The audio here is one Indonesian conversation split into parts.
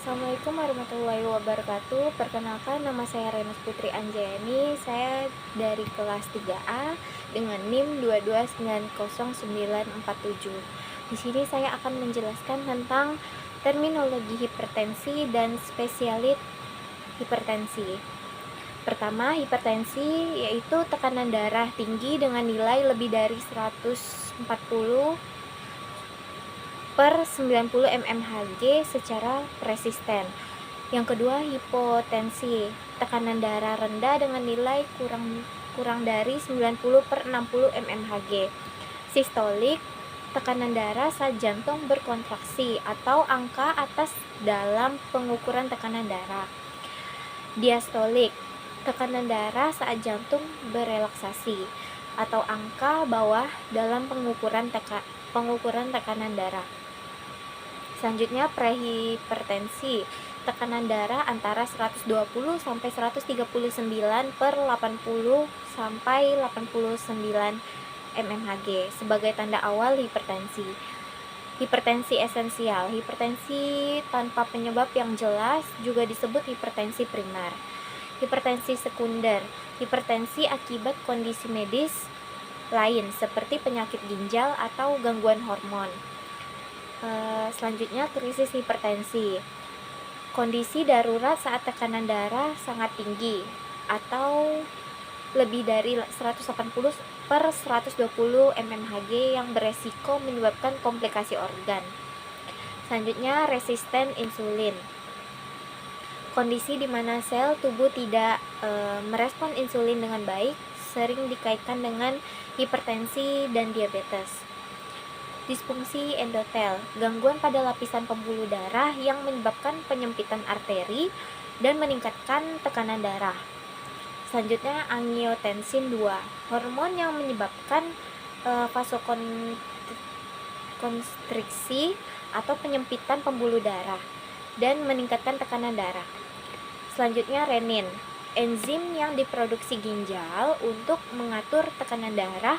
Assalamualaikum warahmatullahi wabarakatuh. Perkenalkan, nama saya Renus Putri Anjayani. Saya dari kelas 3A dengan NIM 2290947. Di sini saya akan menjelaskan tentang terminologi hipertensi dan spesialit hipertensi. Pertama, hipertensi yaitu tekanan darah tinggi dengan nilai lebih dari 140 per 90 mmHg secara persisten. Yang kedua, hipotensi, tekanan darah rendah dengan nilai kurang dari 90 per 60 mmHg. Sistolik, tekanan darah saat jantung berkontraksi atau angka atas dalam pengukuran tekanan darah. Diastolik, tekanan darah saat jantung berelaksasi atau angka bawah dalam pengukuran tekanan darah. Selanjutnya, prehipertensi, tekanan darah antara 120 sampai 139 per 80 sampai 89 mmHg sebagai tanda awal hipertensi. Hipertensi esensial, hipertensi tanpa penyebab yang jelas juga disebut hipertensi primer. Hipertensi sekunder, hipertensi akibat kondisi medis lain seperti penyakit ginjal atau gangguan hormon. Selanjutnya, krisis hipertensi, kondisi darurat saat tekanan darah sangat tinggi atau lebih dari 180 per 120 mmHg yang beresiko menyebabkan komplikasi organ. Selanjutnya, resisten insulin, kondisi di mana sel tubuh tidak merespon insulin dengan baik, sering dikaitkan dengan hipertensi dan diabetes. Disfungsi endotel, gangguan pada lapisan pembuluh darah yang menyebabkan penyempitan arteri dan meningkatkan tekanan darah. Selanjutnya, angiotensin 2, hormon yang menyebabkan vasokonstriksi atau penyempitan pembuluh darah dan meningkatkan tekanan darah. Selanjutnya, renin, enzim yang diproduksi ginjal untuk mengatur tekanan darah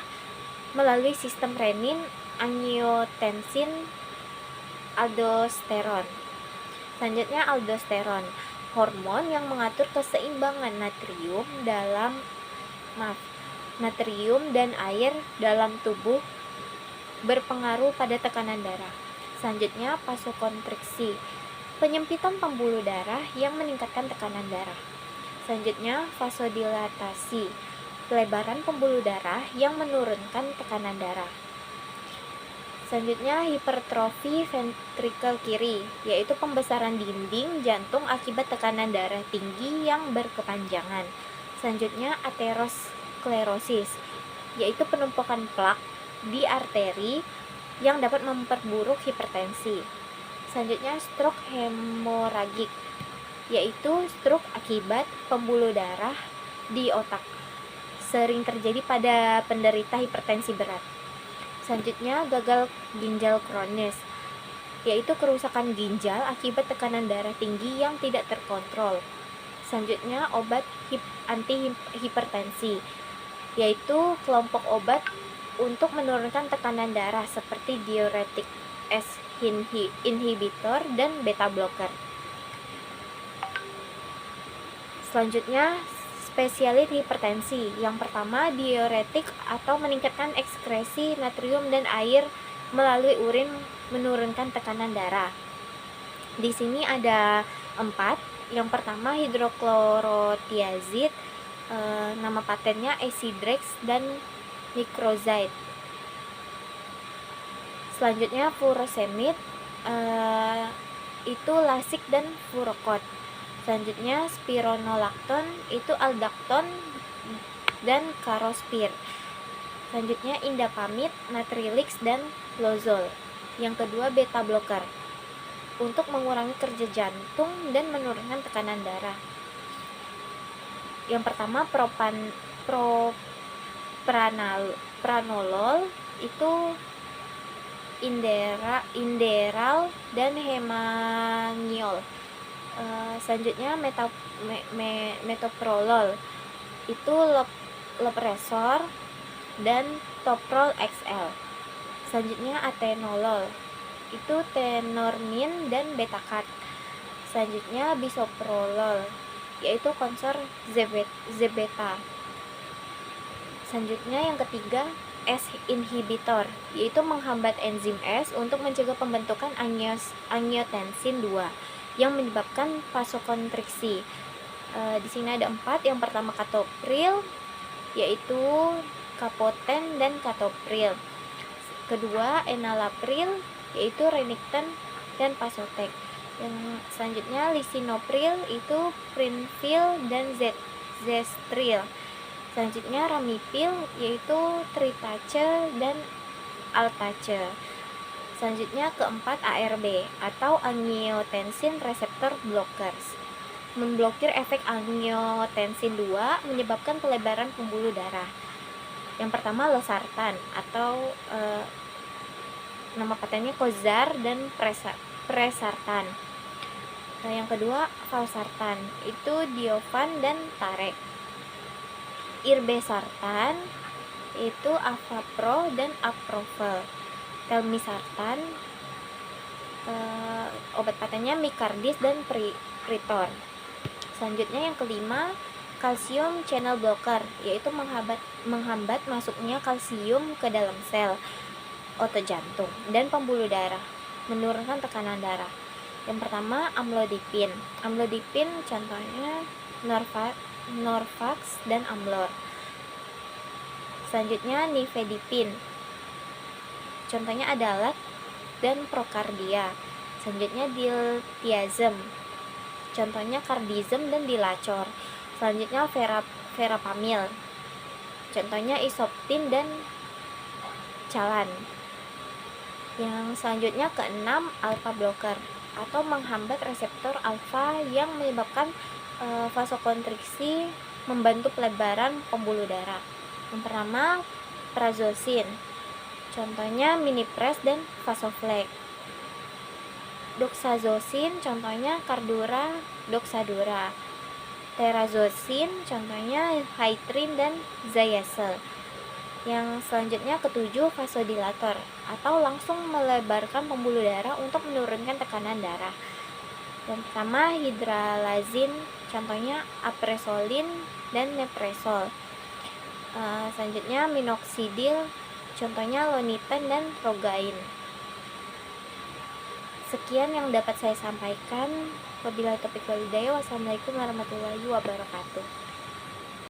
melalui sistem renin, angiotensin, aldosteron. Selanjutnya, aldosteron, hormon yang mengatur keseimbangan natrium dan air dalam tubuh, berpengaruh pada tekanan darah. Selanjutnya, vasokonstriksi, penyempitan pembuluh darah yang meningkatkan tekanan darah. Selanjutnya, vasodilatasi, pelebaran pembuluh darah yang menurunkan tekanan darah. Selanjutnya, hipertrofi ventrikel kiri, yaitu pembesaran dinding jantung akibat tekanan darah tinggi yang berkepanjangan. Selanjutnya, aterosklerosis, yaitu penumpukan plak di arteri yang dapat memperburuk hipertensi. Selanjutnya, stroke hemoragik, yaitu stroke akibat pembuluh darah di otak, sering terjadi pada penderita hipertensi berat. Selanjutnya, gagal ginjal kronis, yaitu kerusakan ginjal akibat tekanan darah tinggi yang tidak terkontrol. Selanjutnya, obat anti-hipertensi, yaitu kelompok obat untuk menurunkan tekanan darah seperti diuretik, S inhibitor, dan beta blocker. Selanjutnya, spesialit hipertensi. Yang pertama, diuretik atau meningkatkan ekskresi natrium dan air melalui urin, menurunkan tekanan darah. Di sini ada 4. Yang pertama, hidroklorotiazid, nama patennya Acidrex dan Microzide. Selanjutnya, furosemid, itu lasik dan furokot. Selanjutnya, spironolakton, itu aldakton dan karospir. Selanjutnya, indapamid, natrilix, dan lozol. Yang kedua, beta blocker, untuk mengurangi kerja jantung dan menurunkan tekanan darah. Yang pertama, propranolol, itu inderal dan hemaniol. Selanjutnya, metoprolol, itu lopresor dan toprol XL. Selanjutnya, atenolol, itu tenormin dan betakat. Selanjutnya bisoprolol, yaitu konsor zebeta. Selanjutnya yang ketiga, S inhibitor, yaitu menghambat enzim S untuk mencegah pembentukan angiotensin 2 yang menyebabkan vasokonstriksi. Di sini ada 4. Yang pertama katopril, yaitu kapoten dan katopril. Kedua enalapril, yaitu renekton dan pasotek. Yang selanjutnya lisinopril, itu prinfil dan zestril. Selanjutnya ramipil, yaitu tritace dan altace. Selanjutnya keempat ARB atau angiotensin receptor blockers, memblokir efek angiotensin 2 menyebabkan pelebaran pembuluh darah. Yang pertama losartan atau nama patennya Kozar dan presartan. Yang kedua valsartan, itu Diovan dan Tarek. Irbesartan itu Avapro dan Aprovel. Telmisartan, obat patennya Micardis dan Pritor. Selanjutnya yang kelima kalsium channel blocker, yaitu menghambat masuknya kalsium ke dalam sel otot jantung dan pembuluh darah, menurunkan tekanan darah. Yang pertama amlodipin. Amlodipin contohnya Norvax dan Amlor. Selanjutnya nifedipin, contohnya Adalat dan Procardia. Selanjutnya diltiazem, contohnya Cardizem dan Dilacor. Selanjutnya verapamil, contohnya Isoptin dan Calan. Yang selanjutnya keenam alpha blocker atau menghambat reseptor alfa yang menyebabkan vasokonstriksi, membantu pelebaran pembuluh darah. Yang pertama prazosin, contohnya Minipres dan Vasoflex. Doxazosin, contohnya Cardura, Doxadura. Terazosin, contohnya Hytrin dan Zayasel. Yang selanjutnya ketujuh vasodilator atau langsung melebarkan pembuluh darah untuk menurunkan tekanan darah. Yang pertama hidralazin, contohnya apresolin dan mepresol. Selanjutnya minoxidil, contohnya lonitan dan rogain. Sekian yang dapat saya sampaikan. Wabillahi taufiq wal hidayah. Wassalamualaikum warahmatullahi wabarakatuh.